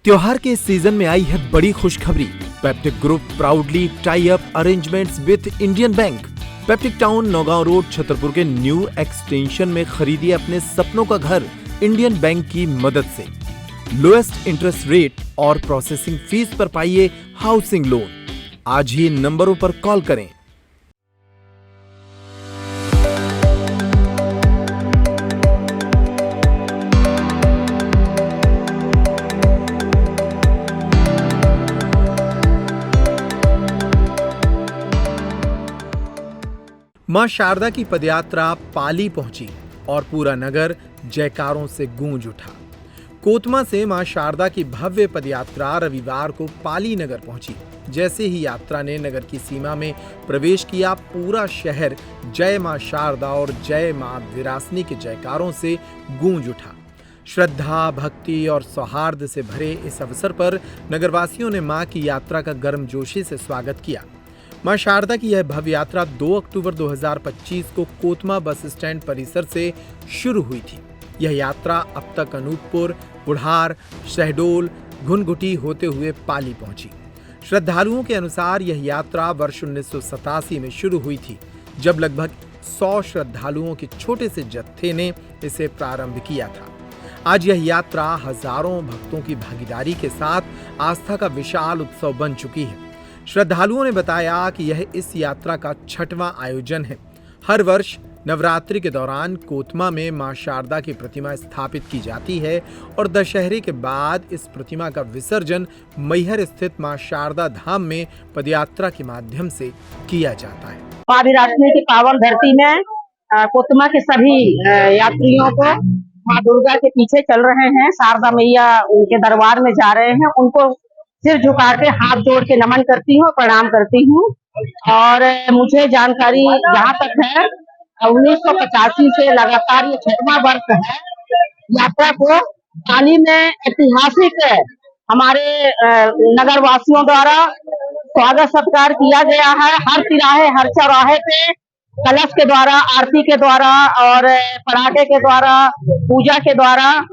त्योहार के इस सीजन में आई है बड़ी खुशखबरी। Peptic group proudly tie up arrangements with Indian bank. Peptic town Naugaon road Chhatarpur के न्यू एक्सटेंशन में खरीदिए अपने सपनों का घर इंडियन बैंक की मदद से। लोएस्ट इंटरेस्ट रेट और प्रोसेसिंग फीस पर पाइए हाउसिंग लोन। आज ही इन नंबरों पर कॉल करें। मां शारदा की पदयात्रा पाली पहुंची और पूरा नगर जयकारों से गूंज उठा। कोतमा से मां शारदा की भव्य पदयात्रा रविवार को पाली नगर पहुंची। जैसे ही यात्रा ने नगर की सीमा में प्रवेश किया, पूरा शहर जय मां शारदा और जय मां विरासनी के जयकारों से गूंज उठा। श्रद्धा, भक्ति और सौहार्द से भरे इस अवसर पर नगरवासियों ने मां की यात्रा का गर्मजोशी से स्वागत किया। मां शारदा की यह भव्य यात्रा 2 अक्टूबर 2025 को कोतमा बस स्टैंड परिसर से शुरू हुई थी। यह यात्रा अब तक अनूपपुर, बुढ़ार, शहडोल, घुनघुटी होते हुए पाली पहुंची। श्रद्धालुओं के अनुसार यह यात्रा वर्ष 1987 में शुरू हुई थी, जब लगभग 100 श्रद्धालुओं के छोटे से जत्थे ने इसे प्रारंभ किया था। आज यह यात्रा हजारों भक्तों की भागीदारी के साथ आस्था का विशाल उत्सव बन चुकी है। श्रद्धालुओं ने बताया कि यह इस यात्रा का 6वां आयोजन है। हर वर्ष नवरात्रि के दौरान कोतमा में मां शारदा की प्रतिमा स्थापित की जाती है और दशहरे के बाद इस प्रतिमा का विसर्जन मैहर स्थित मां शारदा धाम में पदयात्रा के माध्यम से किया जाता है। मां विरासनी की पावन धरती में कोतमा के सभी यात्रियों को मां दुर्गा के पीछे चल रहे हैं, शारदा मैया उनके दरबार में जा रहे हैं, उनको सिर झुका के हाथ जोड़ के नमन करती हूँ, प्रणाम करती हूँ। और मुझे जानकारी जहाँ तक है 1985 से लगातार ये 6वां वर्ष है यात्रा को पाली में ऐतिहासिक हमारे नगर वासियों द्वारा स्वागत सत्कार किया गया है। हर तिराहे, हर चौराहे पे कलश के द्वारा, आरती के द्वारा और पराठे के द्वारा, पूजा के द्वारा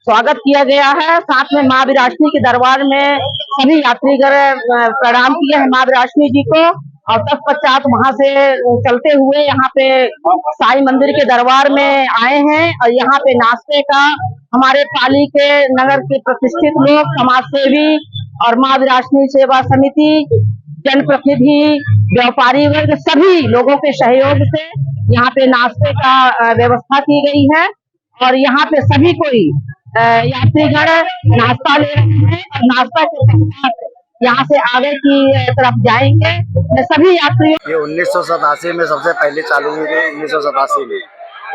स्वागत किया गया है। साथ में मां विरासनी के दरबार में सभी यात्रीगण प्रणाम किए हैं मां विरासनी जी को और तत्पश्चात वहां से चलते हुए यहाँ पे साईं मंदिर के दरबार में आए हैं और यहाँ पे नाश्ते का हमारे पाली के नगर के प्रतिष्ठित लोग, समाजसेवी और मां विरासनी सेवा समिति, जनप्रतिनिधि, व्यापारी वर्ग, सभी लोगों के सहयोग से यहाँ पे नाश्ते का व्यवस्था की गई है और यहाँ पे सभी कोई यात्रीगण नाश्ता ले रहे हैं और नाश्ता के साथ यहाँ से आगे की तरफ जाएंगे। सभी यात्रियों ये 1987 में सबसे पहले चालू हुई थी, 1987 में।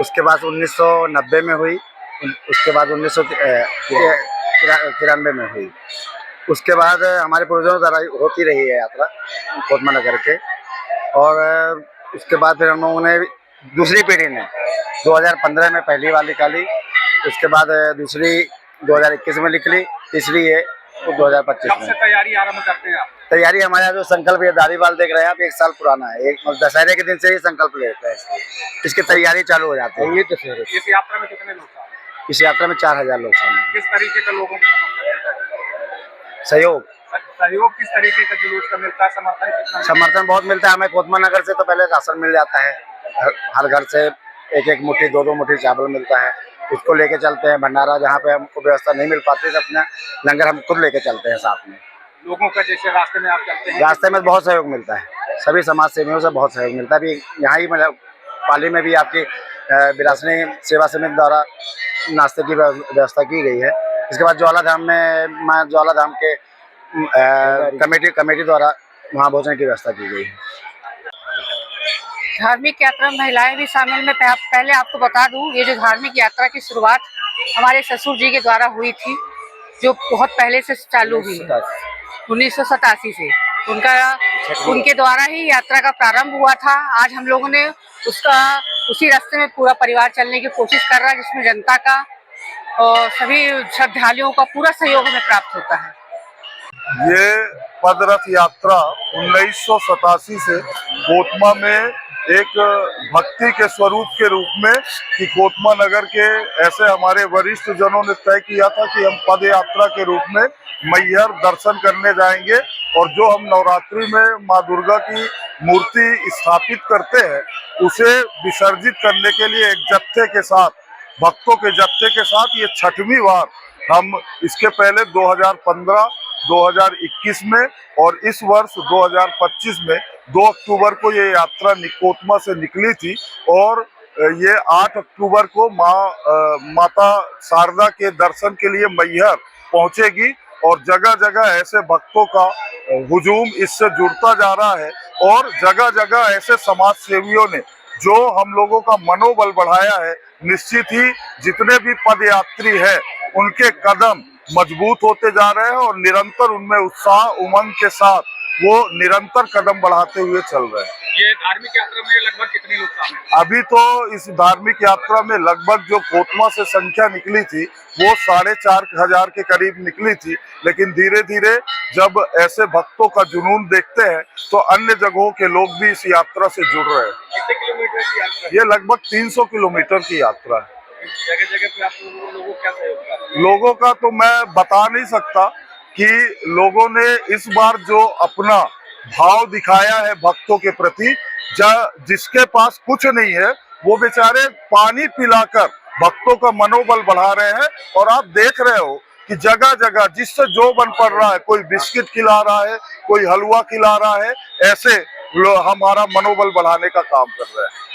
उसके बाद 1990 में हुई, उसके बाद 1993 में हुई। उसके बाद हमारे पूर्वजों द्वारा होती रही है यात्रा कोतमा नगर के। और उसके बाद फिर हम लोगों ने दूसरी पीढ़ी ने 2015 में पहली वाली निकाली, उसके बाद दूसरी 2021 में निकली, तीसरी है 2025 में। तैयारी आरंभ करते हैं आप? तैयारी हमारे यहाँ जो संकल्प ये दारीवाल देख रहे हैं आप, 1 साल पुराना है। एक दशहरे के दिन से ही संकल्प लेते हैं, इसकी तैयारी चालू हो जाती है। इस यात्रा में कितने लोग शामिल? इस यात्रा में 4000 लोग शामिल। किस तरीके का लोगों को सहयोग किस तरीके का जुलूस का मिलता है? समर्थन बहुत मिलता है हमें। कोतमा नगर से तो पहले राशन मिल जाता है, हर घर से 1-1 मुट्ठी, 2-2 मुट्ठी चावल मिलता है, उसको लेके चलते हैं। भंडारा जहाँ पे हमको व्यवस्था नहीं मिल पाती तो अपना लंगर हम खुद लेके चलते हैं साथ में। लोगों का जैसे रास्ते में आप चलते हैं, रास्ते में बहुत सहयोग मिलता है, सभी समाज सेवियों से बहुत सहयोग मिलता है। अभी यहाँ ही मतलब पाली में भी आपकी विरासनी सेवा समिति द्वारा नाश्ते की व्यवस्था की गई है। इसके बाद ज्वालाधाम में माँ ज्वालाधाम के कमेटी द्वारा वहाँ भोजन की व्यवस्था की गई है। धार्मिक यात्रा में महिलाएं भी शामिल। मैं पहले आपको बता दूं, ये जो धार्मिक यात्रा की शुरुआत हमारे ससुर जी के द्वारा हुई थी, जो बहुत पहले से चालू हुई 1987 से। उनके द्वारा ही यात्रा का प्रारंभ हुआ था। आज हम लोगों ने उसी रास्ते में पूरा परिवार चलने की कोशिश कर रहा है, जिसमें जनता का और सभी श्रद्धालुओं का पूरा सहयोग हमें प्राप्त होता है। ये पदरथ यात्रा 1987 से कोतमा में एक भक्ति के स्वरूप के रूप में कि कोतमा नगर के ऐसे हमारे वरिष्ठ जनों ने तय किया था कि हम पद यात्रा के रूप में मैहर दर्शन करने जाएंगे और जो हम नवरात्रि में माँ दुर्गा की मूर्ति स्थापित करते हैं उसे विसर्जित करने के लिए एक जत्थे के साथ, भक्तों के जत्थे के साथ ये 6वीं बार हम इसके पहले 2015, 2021 में और इस वर्ष 2025 में 2 अक्टूबर को ये यात्रा कोतमा से निकली थी और ये 8 अक्टूबर को माता शारदा के दर्शन के लिए मैहर पहुंचेगी और जगह जगह ऐसे भक्तों का हुजूम इससे जुड़ता जा रहा है और जगह जगह ऐसे समाज सेवियों ने जो हम लोगों का मनोबल बढ़ाया है। निश्चित ही जितने भी पदयात्री हैं उनके कदम मजबूत होते जा रहे हैं और निरंतर उनमें उत्साह उमंग के साथ वो निरंतर कदम बढ़ाते हुए चल रहे हैं। ये धार्मिक यात्रा में लगभग कितने लोग शामिल? अभी तो इस धार्मिक यात्रा में लगभग जो कोतमा से संख्या निकली थी वो 4,500 के करीब निकली थी, लेकिन धीरे धीरे जब ऐसे भक्तों का जुनून देखते हैं तो अन्य जगहों के लोग भी इस यात्रा से जुड़ रहे हैं। कितने किलोमीटर की यात्रा? ये लगभग 300 किलोमीटर की यात्रा है। जगह जगह पे आप लोगों को क्या सहयोग कर रहे हैं? लोगों का तो मैं बता नहीं सकता कि लोगों ने इस बार जो अपना भाव दिखाया है भक्तों के प्रति, जिसके पास कुछ नहीं है वो बेचारे पानी पिलाकर भक्तों का मनोबल बढ़ा रहे हैं और आप देख रहे हो कि जगह जगह जिससे जो बन पड़ रहा है, कोई बिस्किट खिला रहा है, कोई हलवा खिला रहा है, ऐसे हमारा मनोबल बढ़ाने का काम कर रहे हैं।